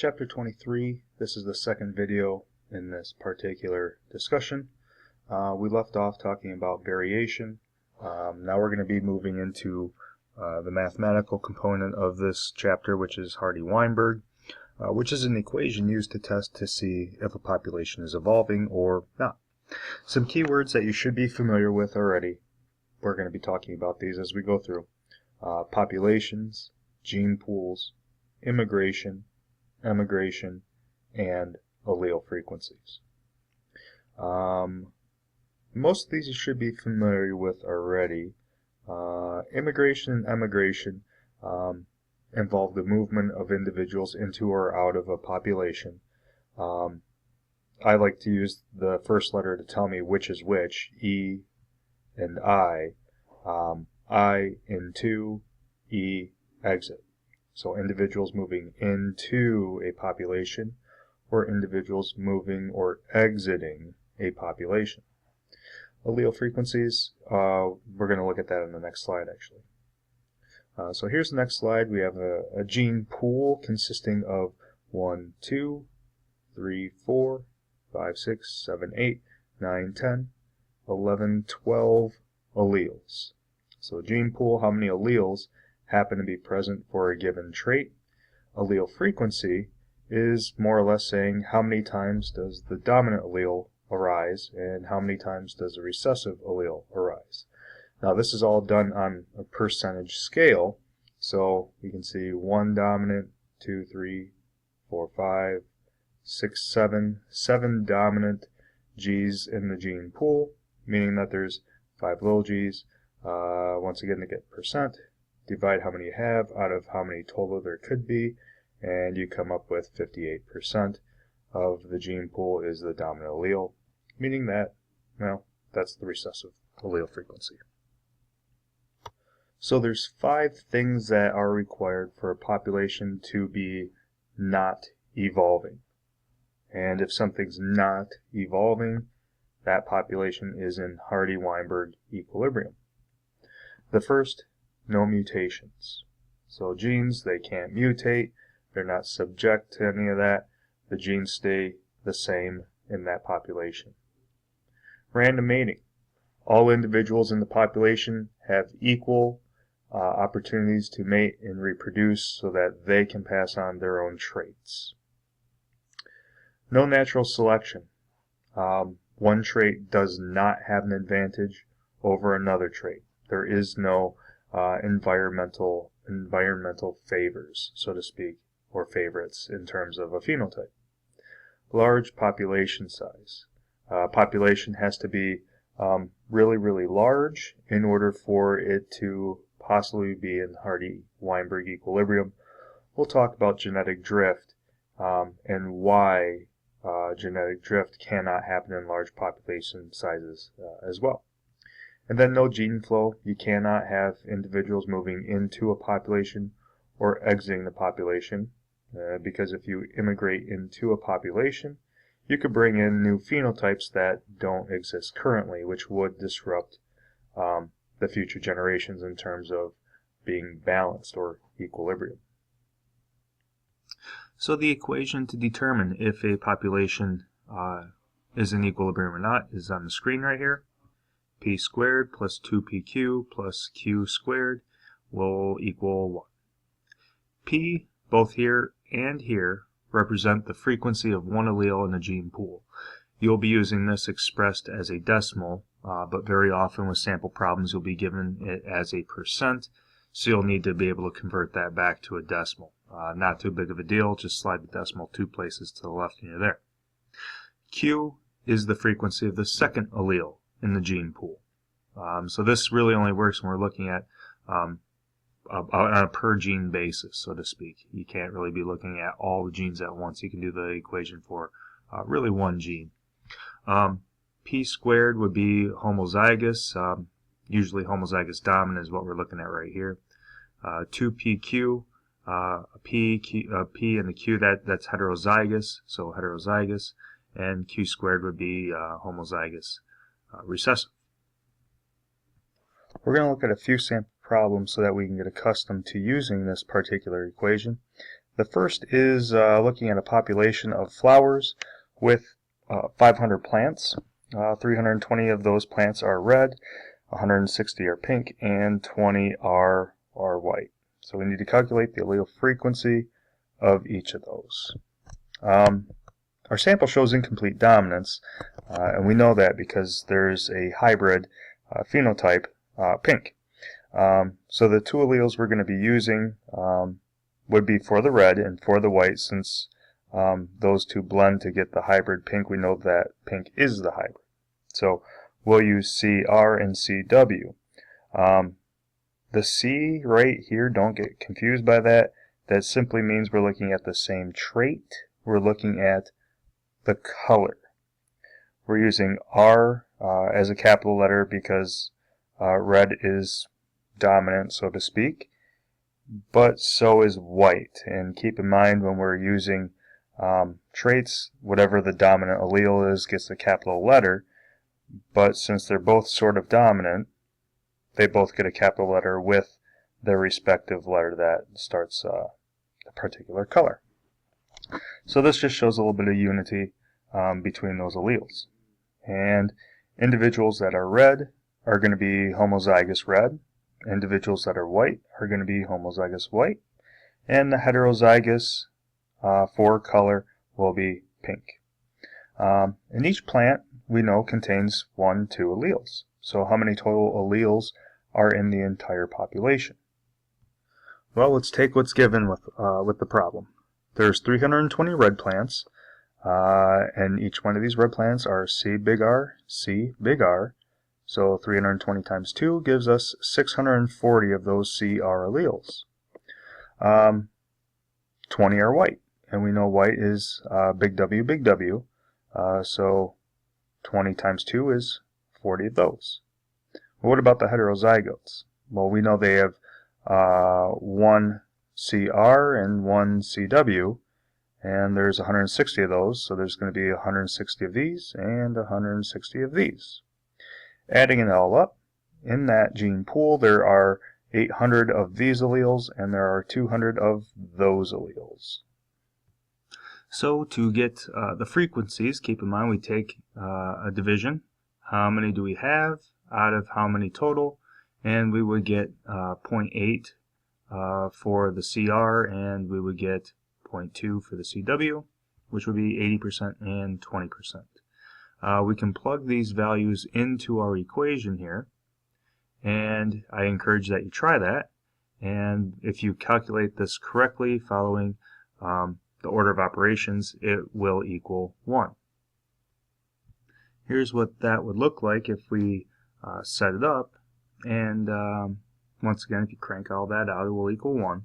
Chapter 23, this is the second video in this particular discussion. We left off talking about variation. Now we're going to be moving into the mathematical component of this chapter, which is Hardy-Weinberg, which is an equation used to test to see if a population is evolving or not. Some keywords that you should be familiar with already. We're going to be talking about these as we go through. Populations, gene pools, immigration, emigration, and allele frequencies. Most of these you should be familiar with already. Immigration and emigration involve the movement of individuals into or out of a population. I like to use the first letter to tell me which is which, E and I. I into, E exit. So individuals moving into a population or individuals moving or exiting a population. Allele frequencies, we're going to look at that in the next slide actually. So here's the next slide. We have a gene pool consisting of 1, 2, 3, 4, 5, 6, 7, 8, 9, 10, 11, 12 alleles. So gene pool, how many alleles happen to be present for a given trait. Allele frequency is more or less saying how many times does the dominant allele arise and how many times does the recessive allele arise. Now this is all done on a percentage scale, so you can see 1 dominant, 2, 3, 4, 5, 6, 7 dominant G's in the gene pool, meaning that there's 5 little g's. Once again, to get percent, divide how many you have out of how many total there could be, and you come up with 58% of the gene pool is the dominant allele, meaning that, well, that's the recessive allele frequency. So there's 5 things that are required for a population to be not evolving. And if something's not evolving, that population is in Hardy-Weinberg equilibrium. The first, no mutations. So genes, they can't mutate, they're not subject to any of that. The genes stay the same in that population. Random mating. All individuals in the population have equal opportunities to mate and reproduce so that they can pass on their own traits. No natural selection. One trait does not have an advantage over another trait. There is no environmental favors, so to speak, or favorites in terms of a phenotype. Large population size. Population has to be really, really large in order for it to possibly be in Hardy-Weinberg equilibrium. We'll talk about genetic drift and why genetic drift cannot happen in large population sizes as well. And then no gene flow. You cannot have individuals moving into a population or exiting the population because if you immigrate into a population, you could bring in new phenotypes that don't exist currently, which would disrupt the future generations in terms of being balanced or equilibrium. So the equation to determine if a population is in equilibrium or not is on the screen right here. P squared plus 2pq plus q squared will equal 1. P, both here and here, represent the frequency of one allele in a gene pool. You'll be using this expressed as a decimal, but very often with sample problems you'll be given it as a percent, so you'll need to be able to convert that back to a decimal. Not too big of a deal, just slide the decimal 2 places to the left and you're there. Q is the frequency of the second allele in the gene pool. So this really only works when we're looking at on a per gene basis, so to speak. You can't really be looking at all the genes at once. You can do the equation for really one gene. P squared would be homozygous. Usually homozygous dominant is what we're looking at right here. 2pq, P and the Q, that's heterozygous, so heterozygous, and Q squared would be homozygous recessive. We're going to look at a few sample problems so that we can get accustomed to using this particular equation. The first is looking at a population of flowers with 500 plants. 320 of those plants are red, 160 are pink, and 20 are white. So we need to calculate the allele frequency of each of those. Our sample shows incomplete dominance, and we know that because there's a hybrid phenotype, pink. So the two alleles we're going to be using would be for the red and for the white. Since those two blend to get the hybrid pink, we know that pink is the hybrid. So we'll use CR and CW. The C right here, don't get confused by that. That simply means we're looking at the same trait. We're looking at the color. We're using R as a capital letter because red is dominant, so to speak, but so is white. And keep in mind, when we're using traits, whatever the dominant allele is gets a capital letter, but since they're both sort of dominant, they both get a capital letter with their respective letter that starts a particular color. So this just shows a little bit of unity between those alleles. And individuals that are red are going to be homozygous red. Individuals that are white are going to be homozygous white. And the heterozygous for color will be pink. And each plant, we know, contains 1, 2 alleles. So how many total alleles are in the entire population? Well, let's take what's given with the problem. There's 320 red plants, and each one of these red plants are C big R, C big R. So 320 times 2 gives us 640 of those CR alleles. 20 are white, and we know white is big W, big W. So 20 times 2 is 40 of those. Well, what about the heterozygotes? Well, we know they have 1 CR and 1 CW, and there's 160 of those, so there's going to be 160 of these and 160 of these. Adding it all up, in that gene pool there are 800 of these alleles and there are 200 of those alleles. So to get the frequencies, keep in mind we take a division. How many do we have out of how many total? And we would get 0.8 for the CR, and we would get 0.2 for the CW, which would be 80% and 20%. We can plug these values into our equation here, and I encourage that you try that. And if you calculate this correctly following the order of operations, it will equal 1. Here's what that would look like if we set it up, and once again, if you crank all that out, it will equal 1.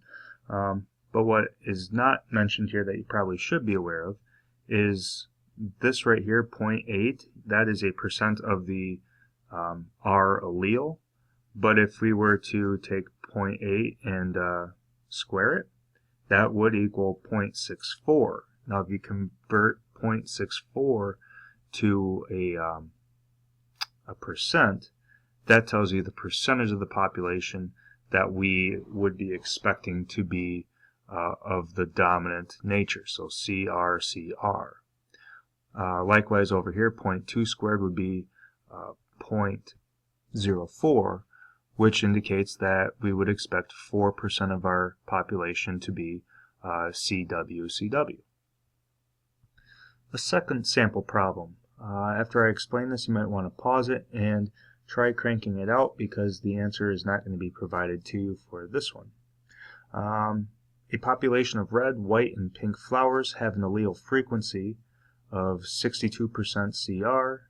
But what is not mentioned here that you probably should be aware of is this right here, 0.8. That is a percent of the R allele. But if we were to take 0.8 and square it, that would equal 0.64. Now, if you convert 0.64 to a percent, that tells you the percentage of the population that we would be expecting to be of the dominant nature, so CR, CR. Likewise over here, 0.2 squared would be 0.04, which indicates that we would expect 4% of our population to be CW, CW. The second sample problem. After I explain this, you might want to pause it and try cranking it out, because the answer is not going to be provided to you for this one. A population of red, white, and pink flowers have an allele frequency of 62% CR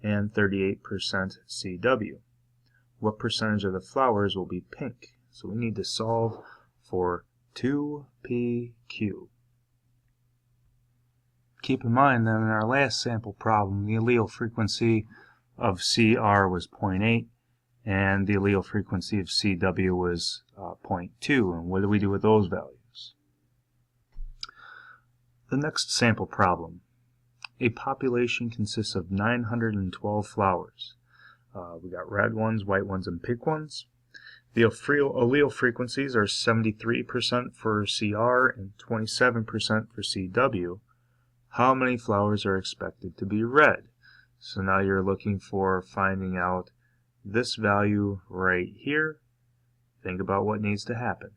and 38% CW. What percentage of the flowers will be pink? So we need to solve for 2PQ. Keep in mind that in our last sample problem, the allele frequency of CR was 0.8 and the allele frequency of CW was 0.2. And what do we do with those values? The next sample problem. A population consists of 912 flowers. We got red ones, white ones, and pink ones. The allele frequencies are 73% for CR and 27% for CW. How many flowers are expected to be red? So now you're looking for finding out this value right here. Think about what needs to happen.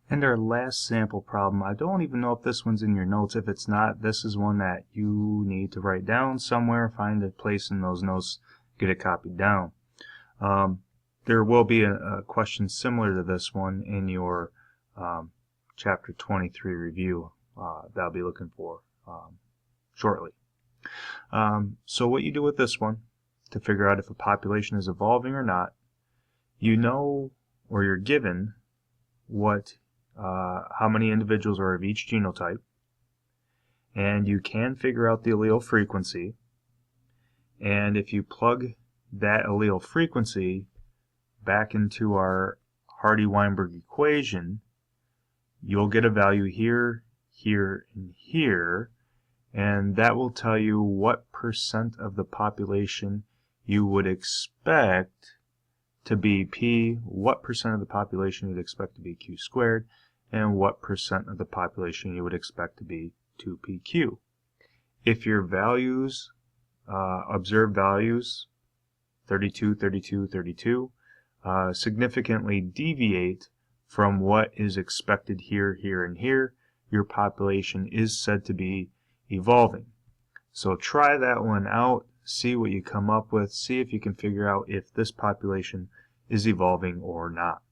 And our last sample problem, I don't even know if this one's in your notes. If it's not, this is one that you need to write down somewhere, find a place in those notes, get it copied down. There will be a question similar to this one in your Chapter 23 review that I'll be looking for shortly. So what you do with this one to figure out if a population is evolving or not, you know, or you're given what how many individuals are of each genotype, and you can figure out the allele frequency, and if you plug that allele frequency back into our Hardy-Weinberg equation, you'll get a value here, here, and here, and that will tell you what percent of the population you would expect to be P, what percent of the population you'd expect to be Q squared, and what percent of the population you would expect to be 2PQ. If your values, observed values, 32, 32, 32, significantly deviate from what is expected here, here, and here, your population is said to be evolving. So try that one out, see what you come up with, see if you can figure out if this population is evolving or not.